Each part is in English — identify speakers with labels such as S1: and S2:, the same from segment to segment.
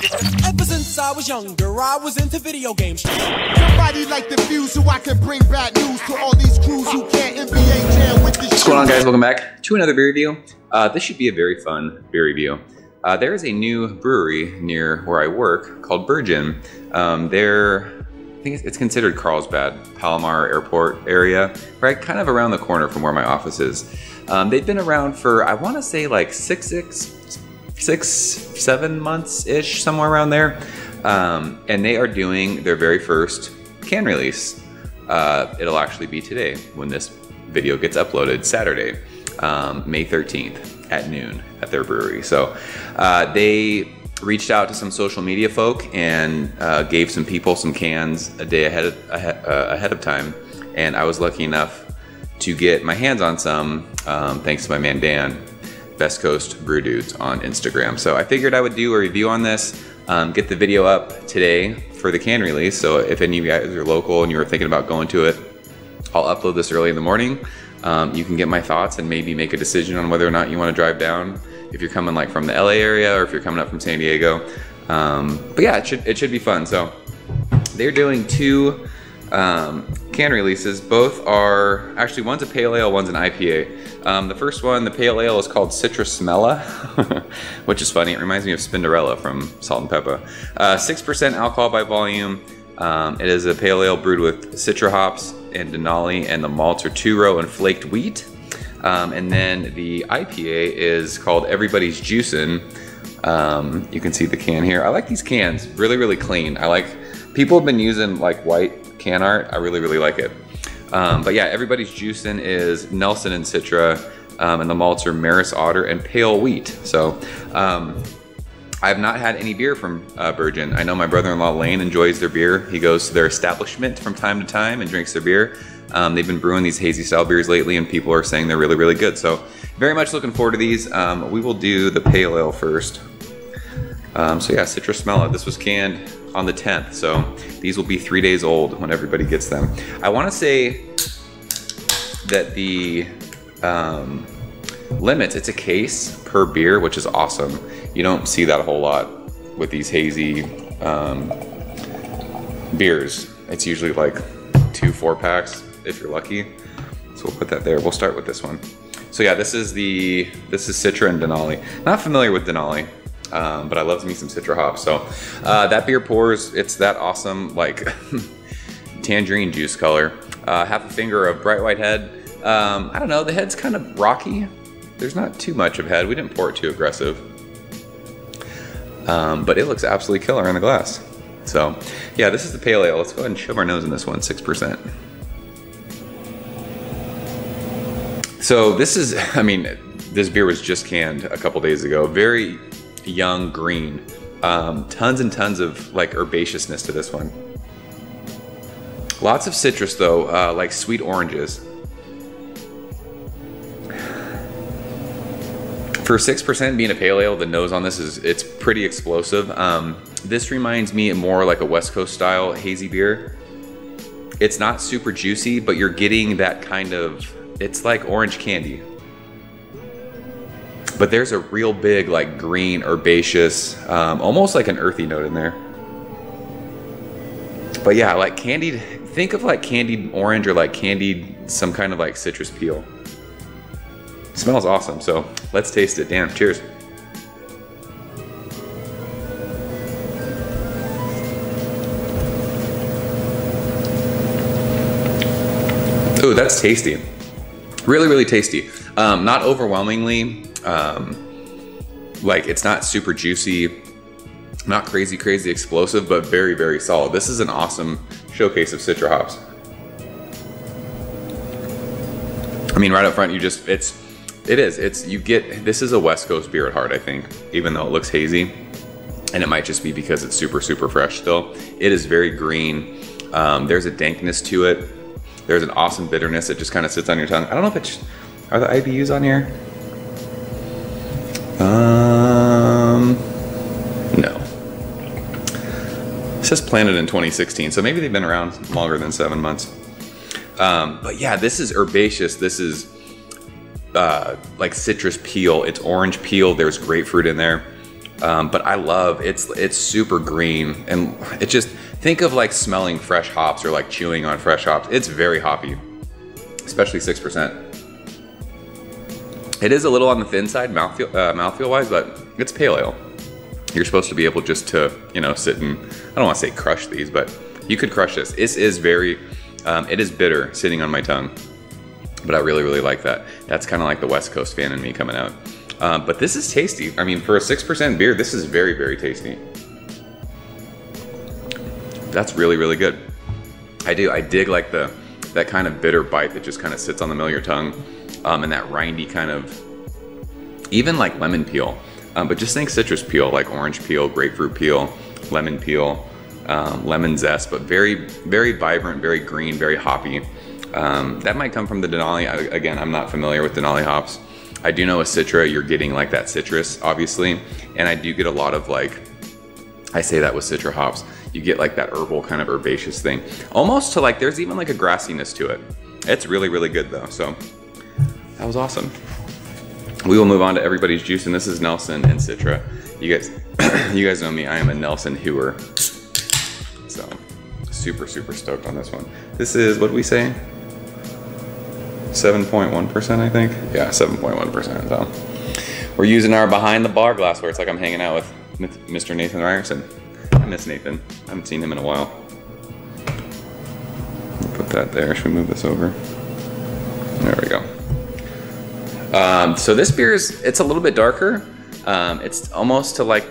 S1: Ever since I was younger, I was into video games.
S2: Somebody like the fuse so I can bring bad news to all these crews who can't NBA jam with the.
S3: What's going on, guys? Welcome back to another beer review. This should be a very fun beer review. There is a new brewery near where I work called Burgeon. I think it's considered Carlsbad, Palomar Airport area, right kind of around the corner from where my office is. They've been around for, I want to say like 7 months-ish, somewhere around there. And they are doing their very first can release. It'll actually be today when this video gets uploaded, Saturday, May 13th at noon at their brewery. So they reached out to some social media folk and gave some people some cans a day ahead of time. And I was lucky enough to get my hands on some thanks to my man Dan, Best Coast Brew Dudes on Instagram. So I figured I would do a review on this, get the video up today for the can release. So if any of you guys are local and you were thinking about going to it, I'll upload this early in the morning. You can get my thoughts and maybe make a decision on whether or not you want to drive down if you're coming like from the LA area or if you're coming up from San Diego. But yeah, it should be fun. So they're doing two can releases. Both are, actually one's a pale ale, one's an IPA. The first one, the pale ale, is called Citrasmella, which is funny. It reminds me of Spinderella from Salt and Pepper. 6% alcohol by volume. It is a pale ale brewed with Citra hops and Denali, and the malts are two-row and flaked wheat. And then the IPA is called Everybody's Juicin. You can see the can here. I like these cans, really, really clean. People have been using like white can art. I really, really like it. But yeah, Everybody's Juicin is Nelson and Citra, and the malts are Maris Otter and Pale Wheat. So I have not had any beer from Burgeon. I know my brother-in-law Lane enjoys their beer. He goes to their establishment from time to time and drinks their beer. They've been brewing these hazy style beers lately and people are saying they're really, really good. So very much looking forward to these. We will do the pale ale first. So yeah, Citrasmella. This was canned on the 10th. So these will be 3 days old when everybody gets them. I want to say that the limits, it's a case per beer, which is awesome. You don't see that a whole lot with these hazy beers. It's usually like 2 4-packs if you're lucky. So we'll put that there. We'll start with this one. So yeah, this is Citra and Denali. Not familiar with Denali, but I love me some Citra hops. So that beer pours, it's that awesome like tangerine juice color. Half a finger of bright white head. I don't know, the head's kind of rocky. There's not too much of head. We didn't pour it too aggressive. But it looks absolutely killer in the glass. So yeah, this is the pale ale. Let's go ahead and shove our nose in this one, 6%. So this is, I mean, this beer was just canned a couple days ago. Very young green. Tons and tons of like herbaceousness to this one. Lots of citrus though, like sweet oranges. For 6% being a pale ale, the nose on this it's pretty explosive. This reminds me more like a West Coast style hazy beer. It's not super juicy, but you're getting that kind of, it's like orange candy. But there's a real big like green, herbaceous, almost like an earthy note in there. But yeah, like candied, think of like candied orange or like candied, some kind of like citrus peel. It smells awesome, so let's taste it. Dan, cheers. Ooh, that's tasty. Really, really tasty. Not overwhelmingly, like it's not super juicy, not crazy explosive, but very, very solid. This is an awesome showcase of Citra hops. I mean, right up front, this is a West Coast beer at heart, I think, even though it looks hazy. And it might just be because it's super, super fresh still. It is very green. There's a dankness to it. There's an awesome bitterness that just kind of sits on your tongue. I don't know if it's, are the IBUs on here? No. It says planted in 2016, so maybe they've been around longer than 7 months. But yeah, this is herbaceous. This is like citrus peel. It's orange peel. There's grapefruit in there. But I love, it's super green, and it just, think of like smelling fresh hops or like chewing on fresh hops. It's very hoppy, especially 6%. It is a little on the thin side mouthfeel wise, but it's pale ale. You're supposed to be able just to, you know, sit and, I don't want to say crush these, but you could crush this. This is very, it is bitter sitting on my tongue, but I really, really like that. That's kind of like the West Coast fan in me coming out. But this is tasty. I mean, for a 6% beer, this is very, very tasty. That's really, really good. I dig like that kind of bitter bite that just kind of sits on the middle of your tongue, and that rindy kind of, even like lemon peel. But just think citrus peel, like orange peel, grapefruit peel, lemon peel, lemon zest, but very, very vibrant, very green, very hoppy. That might come from the Denali. Again, I'm not familiar with Denali hops. I do know with Citra, you're getting like that citrus, obviously. And I do get a lot of like, I say that with Citra hops, you get like that herbal kind of herbaceous thing. Almost to like, there's even like a grassiness to it. It's really, really good though. So that was awesome. We will move on to everybody's juice, and this is Nelson and Citra. You guys know me, I am a Nelson hooer. So super, super stoked on this one. This is, what did we say? 7.1%, I think. Yeah, 7.1%. So we're using our behind the bar glass where it's like I'm hanging out with Mr. Nathan Ryerson. I miss Nathan. I haven't seen him in a while. We'll put that there. Should we move this over? There we go. So this beer it's a little bit darker. It's almost to like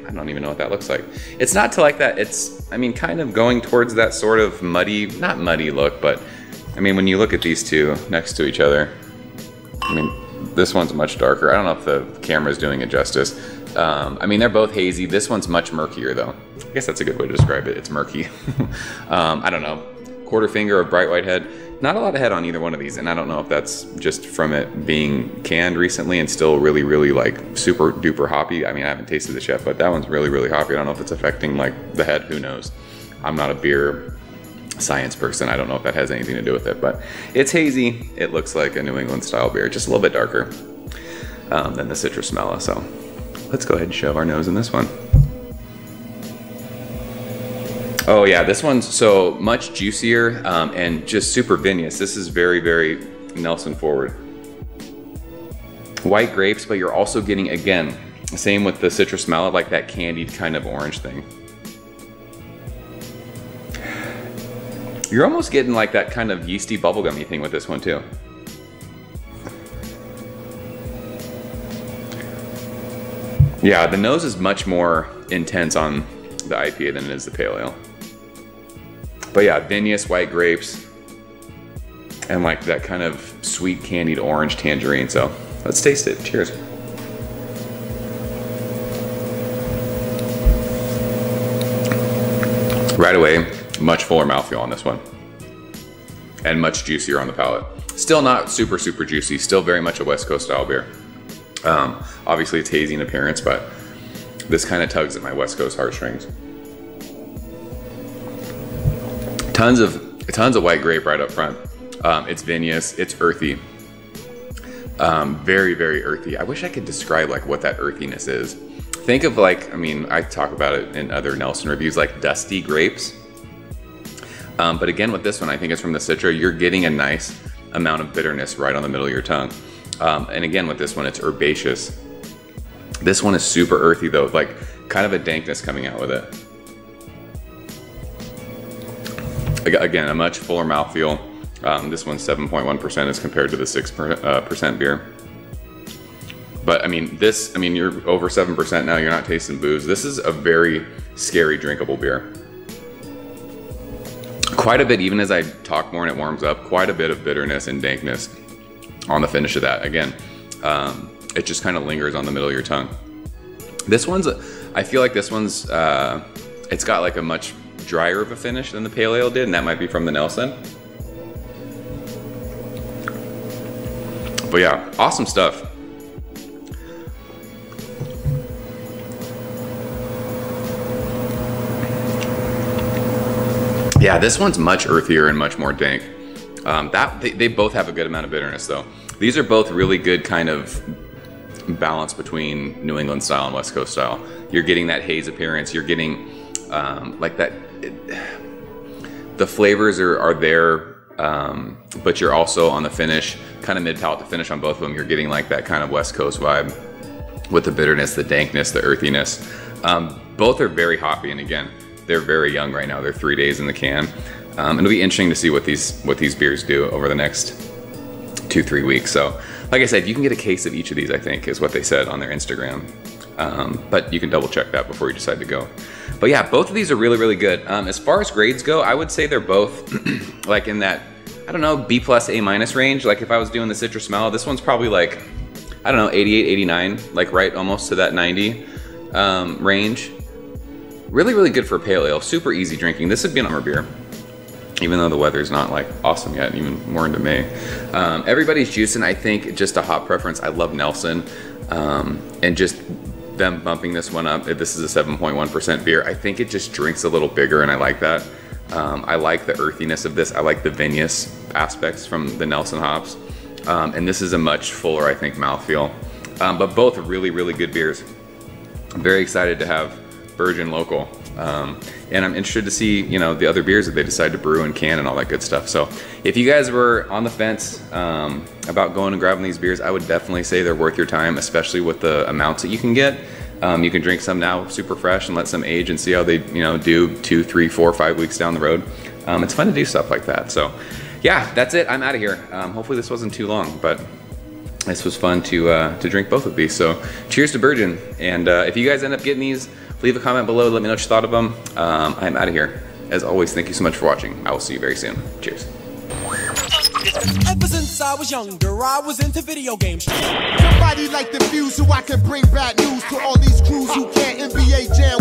S3: I don't even know what that looks like. It's not to like that. It's, I mean, kind of going towards that sort of muddy, not muddy look, but I mean, when you look at these two next to each other, I mean, this one's much darker. I don't know if the camera's doing it justice. I mean, they're both hazy. This one's much murkier though. I guess that's a good way to describe it. It's murky. I don't know. Quarter finger of bright white head. Not a lot of head on either one of these, and I don't know if that's just from it being canned recently and still really, really like super duper hoppy. I mean, I haven't tasted this yet, but that one's really, really hoppy. I don't know if it's affecting like the head, who knows. I'm not a beer science person. I don't know if that has anything to do with it, but it's hazy. It looks like a New England style beer, just a little bit darker than the Citrasmella. So let's go ahead and shove our nose in this one. Oh yeah, this one's so much juicier and just super vinous. This is very, very Nelson forward. White grapes, but you're also getting, again, same with the Citrasmella, like that candied kind of orange thing. You're almost getting like that kind of yeasty bubblegummy thing with this one too. Yeah, the nose is much more intense on the IPA than it is the pale ale. But yeah, vinous white grapes and like that kind of sweet candied orange tangerine. So let's taste it. Cheers. Right away, much fuller mouthfeel on this one and much juicier on the palate. Still not super, super juicy. Still very much a West Coast style beer. Obviously it's hazy in appearance, but this kind of tugs at my West Coast heartstrings. Tons of white grape right up front. It's vinous, it's earthy. Very, very earthy. I wish I could describe like what that earthiness is. Think of like, I mean, I talk about it in other Nelson reviews, like dusty grapes. But again, with this one, I think it's from the Citra, you're getting a nice amount of bitterness right on the middle of your tongue. And again, with this one, it's herbaceous. This one is super earthy though, like kind of a dankness coming out with it. Again, a much fuller mouthfeel. This one's 7.1% as compared to the 6% beer. But I mean, you're over 7% now, you're not tasting booze. This is a very scary drinkable beer. Quite a bit, even as I talk more and it warms up, quite a bit of bitterness and dankness on the finish of that. Again, it just kind of lingers on the middle of your tongue. This one's, I feel like this one's, it's got like a much drier of a finish than the pale ale did, and that might be from the Nelson. But yeah, awesome stuff. Yeah, this one's much earthier and much more dank. They both have a good amount of bitterness though. These are both really good kind of balance between New England style and West Coast style. You're getting that haze appearance. You're getting like that. The flavors are there, but you're also on the finish, kind of mid palate to finish on both of them. You're getting like that kind of West Coast vibe with the bitterness, the dankness, the earthiness. Both are very hoppy, and again, they're very young right now. They're 3 days in the can. It'll be interesting to see what these beers do over the next 2-3 weeks. So, like I said, you can get a case of each of these, I think, is what they said on their Instagram. But you can double check that before you decide to go. But yeah, both of these are really, really good. As far as grades go, I would say they're both like in that, I don't know, B+, A- range. Like if I was doing the Citrasmella, this one's probably like, I don't know, 88, 89, like right almost to that 90 range. Really, really good for a pale ale. Super easy drinking. This would be an summer beer, even though the weather's not like awesome yet, even more into May. Everybody's Juicin, I think, just a hop preference. I love Nelson, and just them bumping this one up. This is a 7.1% beer. I think it just drinks a little bigger, and I like that. I like the earthiness of this. I like the vinous aspects from the Nelson hops. And this is a much fuller, I think, mouthfeel. But both are really, really good beers. I'm very excited to have Burgeon local. And I'm interested to see, you know, the other beers that they decide to brew and can and all that good stuff. So if you guys were on the fence about going and grabbing these beers, I would definitely say they're worth your time, especially with the amounts that you can get. You can drink some now super fresh and let some age and see how they, you know, do 2, 3, 4, 5 weeks down the road. It's fun to do stuff like that. So yeah, that's it. I'm out of here. Hopefully this wasn't too long, but this was fun to drink both of these. So cheers to Burgeon. And if you guys end up getting these, leave a comment below. Let me know what you thought of them. I'm out of here. As always, thank you so much for watching. I will see you very soon. Cheers.
S1: Ever since I was younger, I was into video games.
S2: Somebody like the fuse so I can bring bad news to all these crews who can't NBA jam